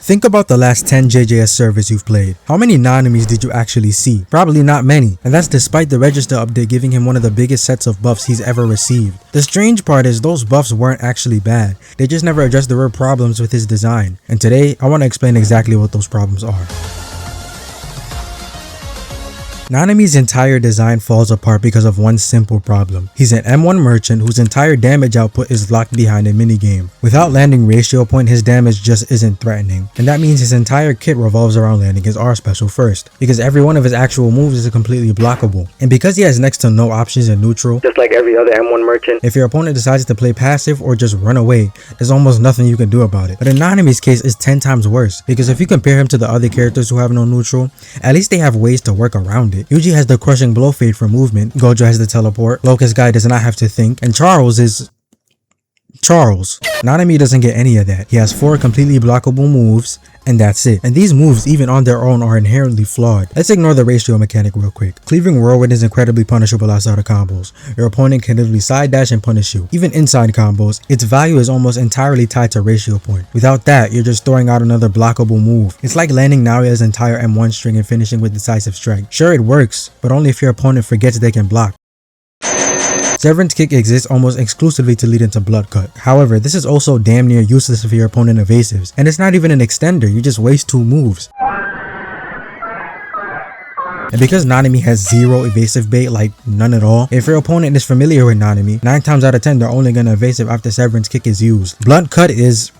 Think about the last 10 JJS servers you've played. How many Nanamis did you actually see? Probably not many, and that's despite the register update giving him one of the biggest sets of buffs he's ever received. The strange part is those buffs weren't actually bad, they just never addressed the real problems with his design. And today, I want to explain exactly what those problems are. Nanami's entire design falls apart because of one simple problem. He's an M1 merchant whose entire damage output is locked behind a minigame. Without landing ratio point, his damage just isn't threatening. And that means his entire kit revolves around landing his R special first, because every one of his actual moves is completely blockable. And because he has next to no options in neutral, just like every other M1 merchant, if your opponent decides to play passive or just run away, there's almost nothing you can do about it. But in Nanami's case, it's 10 times worse, because if you compare him to the other characters who have no neutral, at least they have ways to work around it. Yuji has the crushing blow fade for movement, Gojo has the teleport, Locust Guy does not have to think, and Charles is Charles. Nanami doesn't get any of that. He has 4 completely blockable moves, and that's it. And these moves, even on their own, are inherently flawed. Let's ignore the ratio mechanic real quick. Cleaving Whirlwind is incredibly punishable outside of combos. Your opponent can literally side dash and punish you. Even inside combos, its value is almost entirely tied to ratio point. Without that, you're just throwing out another blockable move. It's like landing Naoya's entire M1 string and finishing with Decisive Strike. Sure, it works, but only if your opponent forgets they can block. Severance Kick exists almost exclusively to lead into Blood Cut. However, this is also damn near useless if your opponent evasives, and it's not even an extender, you just waste 2 moves. And because Nanami has 0 evasive bait, like none at all, if your opponent is familiar with Nanami, 9 times out of 10 they're only gonna evasive after Severance Kick is used. Blunt Cut is...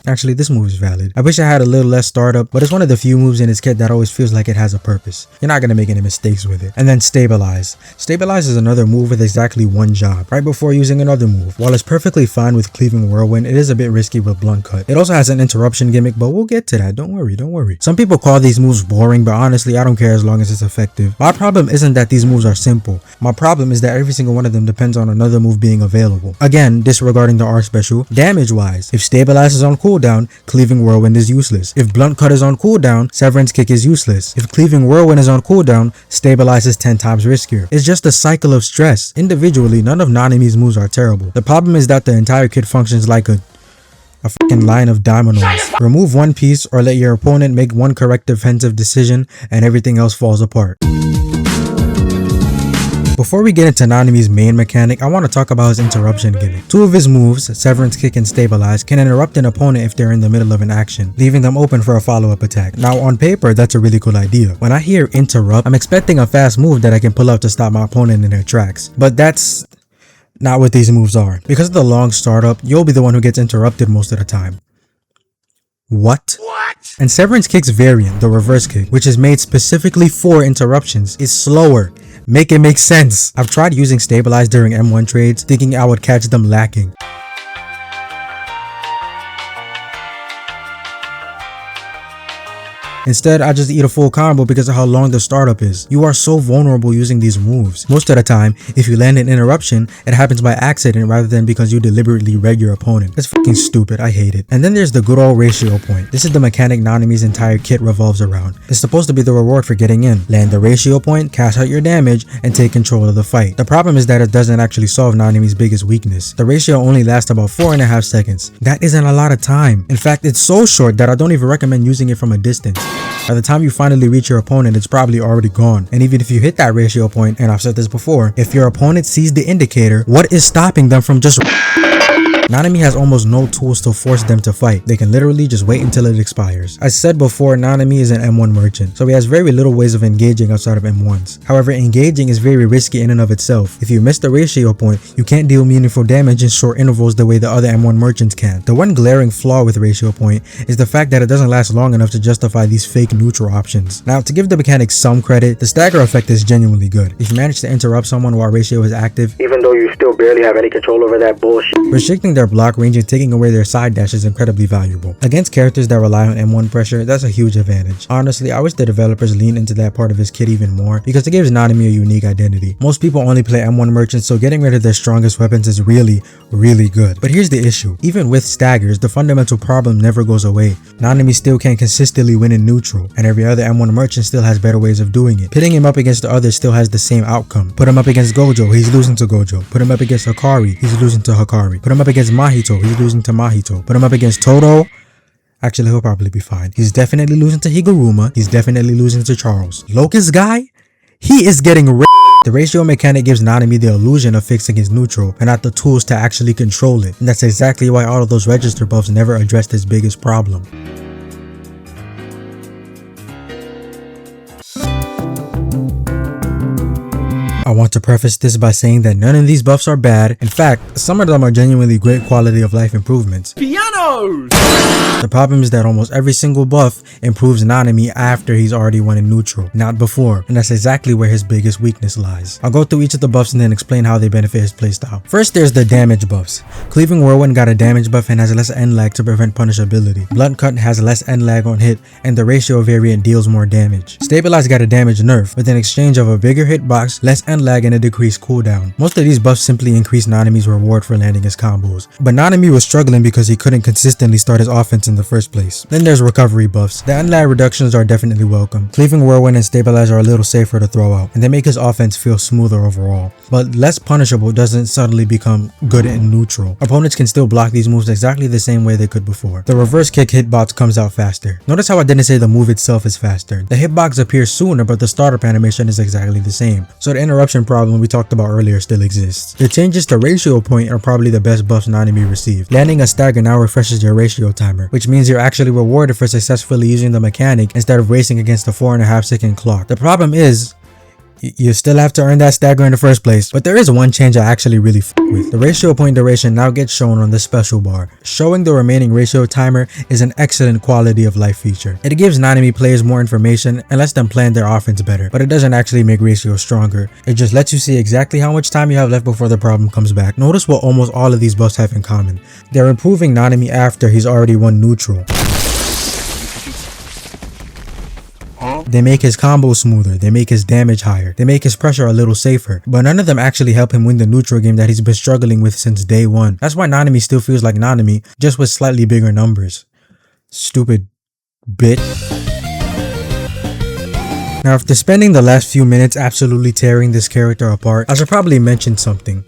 Actually, this move is valid. I wish I had a little less startup, but it's one of the few moves in his kit that always feels like it has a purpose. You're not going to make any mistakes with it. And then Stabilize. Stabilize is another move with exactly one job, right before using another move. While it's perfectly fine with Cleaving Whirlwind, it is a bit risky with Blunt Cut. It also has an interruption gimmick, but we'll get to that. Don't worry. Some people call these moves boring, but honestly, I don't care as long as it's effective. My problem isn't that these moves are simple. My problem is that every single one of them depends on another move being available. Again, disregarding the R special, damage-wise, if Stabilize is on cooldown, Cleaving Whirlwind is useless. If Blunt Cut is on cooldown, Severance Kick is useless. If Cleaving Whirlwind is on cooldown, Stabilize is 10 times riskier. It's just a cycle of stress. Individually, none of Nanami's moves are terrible. The problem is that the entire kit functions like a fucking line of dominoes. Remove one piece or let your opponent make one correct defensive decision and everything else falls apart. Before we get into Nanami's main mechanic, I want to talk about his interruption gimmick. 2 of his moves, Severance Kick and Stabilize, can interrupt an opponent if they're in the middle of an action, leaving them open for a follow-up attack. Now on paper, that's a really cool idea. When I hear interrupt, I'm expecting a fast move that I can pull out to stop my opponent in their tracks. But that's not what these moves are. Because of the long startup, you'll be the one who gets interrupted most of the time. What? And Severance Kick's variant, the Reverse Kick, which is made specifically for interruptions, is slower. Make it make sense. I've tried using Stabilize during M1 trades, thinking I would catch them lacking. Instead, I just eat a full combo because of how long the startup is. You are so vulnerable using these moves. Most of the time, if you land an interruption, it happens by accident rather than because you deliberately read your opponent. It's fucking stupid, I hate it. And then there's the good old ratio point. This is the mechanic Nanami's entire kit revolves around. It's supposed to be the reward for getting in. Land the ratio point, cash out your damage, and take control of the fight. The problem is that it doesn't actually solve Nanami's biggest weakness. The ratio only lasts about 4.5 seconds. That isn't a lot of time. In fact, it's so short that I don't even recommend using it from a distance. By the time you finally reach your opponent, it's probably already gone. And even if you hit that ratio point, and I've said this before, if your opponent sees the indicator, what is stopping them from just... Nanami has almost no tools to force them to fight. They can literally just wait until it expires. As said before, Nanami is an M1 merchant, so he has very little ways of engaging outside of M1s. However, engaging is very risky in and of itself. If you miss the ratio point, you can't deal meaningful damage in short intervals the way the other M1 merchants can. The one glaring flaw with ratio point is the fact that it doesn't last long enough to justify these fake neutral options. Now, to give the mechanics some credit, the stagger effect is genuinely good. If you manage to interrupt someone while ratio is active, even though you still barely have any control over that bullshit, restricting their block range and taking away their side dash is incredibly valuable. Against characters that rely on M1 pressure, that's a huge advantage. Honestly, I wish the developers leaned into that part of his kit even more because it gives Nanami a unique identity. Most people only play M1 merchants, so getting rid of their strongest weapons is really good. But here's the issue. Even with staggers, the fundamental problem never goes away. Nanami still can't consistently win in neutral, and every other M1 merchant still has better ways of doing it. Pitting him up against the others still has the same outcome. Put him up against Gojo, he's losing to Gojo. Put him up against Hikari, he's losing to Hikari. Put him up against Mahito, he's losing to Mahito. Put him up against Todo, Actually, he'll probably be fine. He's definitely losing to Higuruma. He's definitely losing to Charles. Locust guy? He is getting The ratio mechanic gives Nanami the illusion of fixing his neutral, and not the tools to actually control it. And that's exactly why all of those register buffs never addressed his biggest problem. I want to preface this by saying that none of these buffs are bad. In fact, some of them are genuinely great quality of life improvements. Pianos! The problem is that almost every single buff improves Nanami after he's already won in neutral, not before, and that's exactly where his biggest weakness lies. I'll go through each of the buffs and then explain how they benefit his playstyle. First, there's the damage buffs. Cleaving Whirlwind got a damage buff and has less end lag to prevent punishability. Blunt Cut has less end lag on hit, and the ratio variant deals more damage. Stabilize got a damage nerf, with an exchange of a bigger hitbox, less end lag, and a decreased cooldown. Most of these buffs simply increase Nanami's reward for landing his combos, but Nanami was struggling because he couldn't consistently start his offense in the first place. Then there's recovery buffs. The end lag reductions are definitely welcome. Cleaving Whirlwind and Stabilize are a little safer to throw out, and they make his offense feel smoother overall. But less punishable doesn't suddenly become good in neutral. Opponents can still block these moves exactly the same way they could before. The reverse kick hitbox comes out faster. Notice how I didn't say the move itself is faster. The hitbox appears sooner, but the startup animation is exactly the same. So the interruption problem we talked about earlier still exists. The changes to ratio point are probably the best buffs Nanami received. Landing a stagger now refreshes your ratio timer, which means you're actually rewarded for successfully using the mechanic instead of racing against a 4.5 second clock. The problem is, you still have to earn that stagger in the first place, but there is one change I actually really f with. The ratio point duration now gets shown on the special bar. Showing the remaining ratio timer is an excellent quality of life feature. It gives Nanami players more information and lets them plan their offense better, but it doesn't actually make ratio stronger. It just lets you see exactly how much time you have left before the problem comes back. Notice what almost all of these buffs have in common. They're improving Nanami after he's already won neutral. They make his combo smoother, they make his damage higher, they make his pressure a little safer, but none of them actually help him win the neutral game that he's been struggling with since day one. That's why Nanami still feels like Nanami, just with slightly bigger numbers. Stupid bit. Now, after spending the last few minutes absolutely tearing this character apart, I should probably mention something.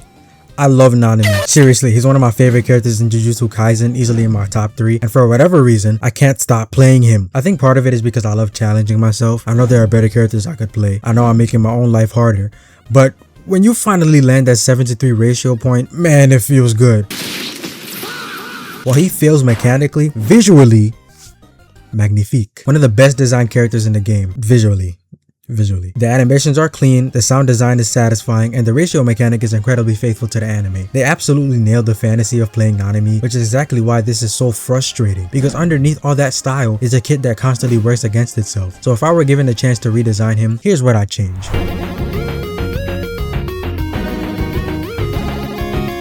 I love Nanami. Seriously, he's one of my favorite characters in Jujutsu Kaisen, easily in my top 3, and for whatever reason, I can't stop playing him. I think part of it is because I love challenging myself. I know there are better characters I could play. I know I'm making my own life harder, but when you finally land that 7-3 ratio point, man, it feels good. While he fails mechanically, visually, magnifique. One of the best designed characters in the game, visually. The animations are clean, the sound design is satisfying, and the ratio mechanic is incredibly faithful to the anime. They absolutely nailed the fantasy of playing Nanami, which is exactly why this is so frustrating, because underneath all that style is a kit that constantly works against itself. So if I were given the chance to redesign him, here's what I'd change.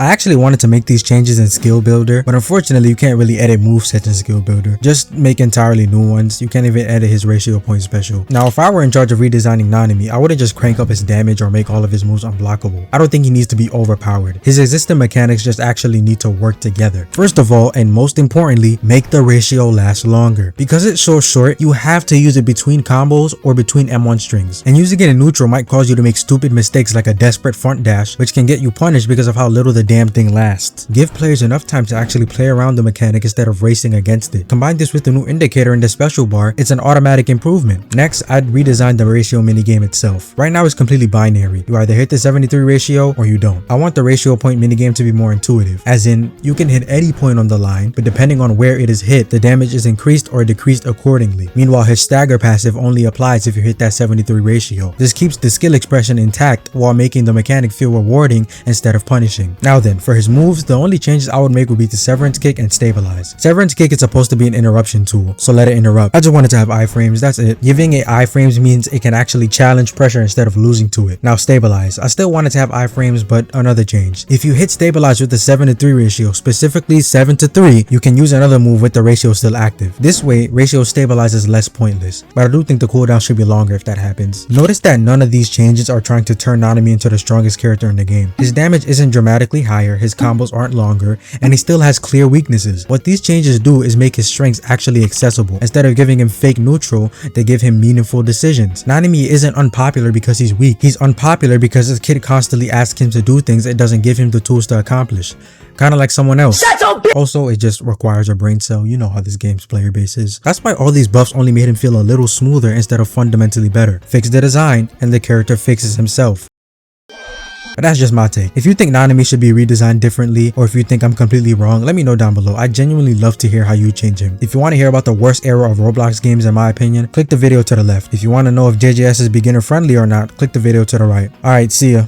I actually wanted to make these changes in Skill Builder, but unfortunately you can't really edit movesets in Skill Builder. Just make entirely new ones. You can't even edit his ratio point special. Now, if I were in charge of redesigning Nanami, I wouldn't just crank up his damage or make all of his moves unblockable. I don't think he needs to be overpowered. His existing mechanics just actually need to work together. First of all, and most importantly, make the ratio last longer. Because it's so short, you have to use it between combos or between M1 strings. And using it in neutral might cause you to make stupid mistakes like a desperate front dash, which can get you punished because of how little the damn thing lasts. Give players enough time to actually play around the mechanic instead of racing against it. Combine this with the new indicator in the special bar, it's an automatic improvement. Next, I'd redesign the ratio minigame itself. Right now it's completely binary. You either hit the 73 ratio or you don't. I want the ratio point minigame to be more intuitive, as in, you can hit any point on the line, but depending on where it is hit, the damage is increased or decreased accordingly. Meanwhile, his stagger passive only applies if you hit that 73 ratio. This keeps the skill expression intact while making the mechanic feel rewarding instead of punishing. Now then, for his moves, the only changes I would make would be to Severance Kick and Stabilize. Severance Kick is supposed to be an interruption tool, so let it interrupt. I just wanted to have iframes, that's it. Giving it iframes means it can actually challenge pressure instead of losing to it. Now Stabilize. I still wanted to have iframes, but another change. If you hit Stabilize with the 7-3 ratio, specifically 7-3, you can use another move with the ratio still active. This way, ratio Stabilize is less pointless, but I do think the cooldown should be longer if that happens. Notice that none of these changes are trying to turn Nanami into the strongest character in the game. His damage isn't dramatically higher, his combos aren't longer, and he still has clear weaknesses. What these changes do is make his strengths actually accessible. Instead of giving him fake neutral, they give him meaningful decisions. Nanami isn't unpopular because he's weak. He's unpopular because his kid constantly asks him to do things it doesn't give him the tools to accomplish. Kinda like someone else. Also, it just requires a brain cell. You know how this game's player base is. That's why all these buffs only made him feel a little smoother instead of fundamentally better. Fix the design, and the character fixes himself. But that's just my take. If you think Nanami should be redesigned differently, or if you think I'm completely wrong, let me know down below. I genuinely love to hear how you change him. If you want to hear about the worst era of Roblox games in my opinion, click the video to the left. If you want to know if JJS is beginner friendly or not, click the video to the right. Alright, see ya.